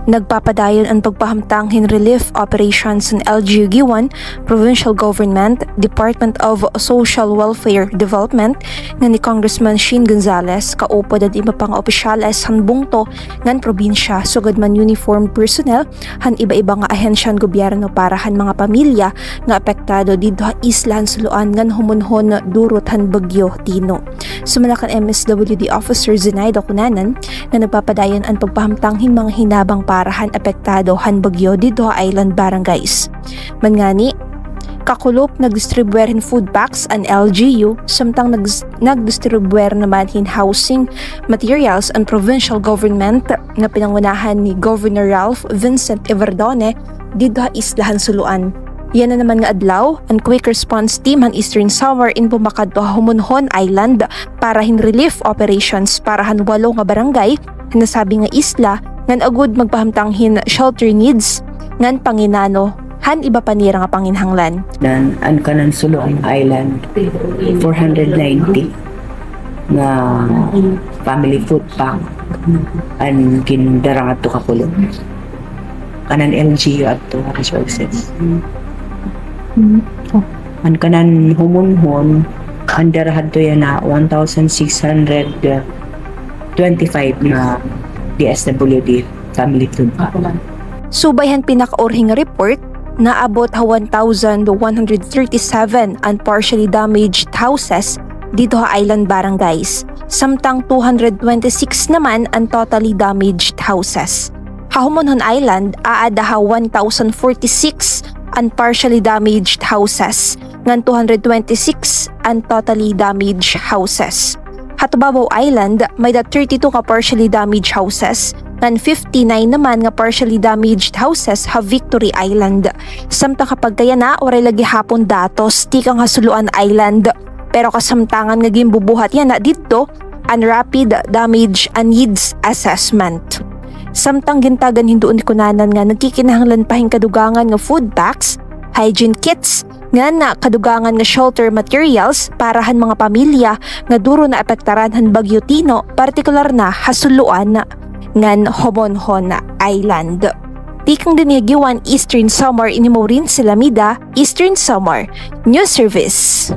Nagpapadayon ang pagpahamtanghin relief operations ng LGU Giwan, Provincial Government, Department of Social Welfare Development nga ni Congressman Sheen Gonzales kaupod at iba pang opisyales han bungto ngan probinsya sugad man uniformed personnel han iba-iba nga ahensya ng gobyerno para han mga pamilya nga apektado didto ha isla han suluan ngan humunhon durot han bagyo Tino. Sumalakan MSWD Officer Zenaida Cunanan na nagpapadayon ang pagpahamtanghin mga hinabang parahan apektado han bagyo didto island barangays. Mangani kakulop nagdistribuerhin food packs ang LGU samtang nagdistribuer naman hin housing materials ang provincial government na pinangunahan ni Governor Ralph Vincent Everdone didto islahan suluan. Yan na naman nga adlaw, ang quick response team han Eastern Samar in pumakadto Humunhon Island para hin relief operations para han 8 nga barangay na nasabi nga isla ngan agud magpahamtanghin shelter needs ngan panginano han iba pa nira nga panginhanglan. Dan an kanan Suluang Island 490 na family food pack an kindarang ato kapulo. Kanan LGU ato resources. An kanan Humunhon under hadto yan na 1,625 na DSWD family food pack. Subayhan pinakaorhing report na abot 1,137 ang partially damaged houses dito sa island barangays. Samtang 226 naman ang totally damaged houses. Hahumonhon Island aada ha 1,046 ang partially damaged houses ngan 226 ang totally damaged houses. Hatubabaw Island may 32 ka partially damaged houses ngan 59 naman nga partially damaged houses ha Victory Island. Samtang kapag kaya na oray lagi hapon datos ti kang Hasuluan Island pero kasamtangan nga gimbubuhat yan na dito ang rapid damage and needs assessment. Samtang gintagan hindoon ni Cunanan nga nagkikinahanglan pahing kadugangan nga food packs, hygiene kits, nga na kadugangan nga shelter materials para han mga pamilya nga duro na apektaran han bagyo Tino, partikular na Hasuluan ngan Humunhon Island. Tikang dinigiwan Eastern Samar inimo rin sila Mida, Eastern Samar News Service.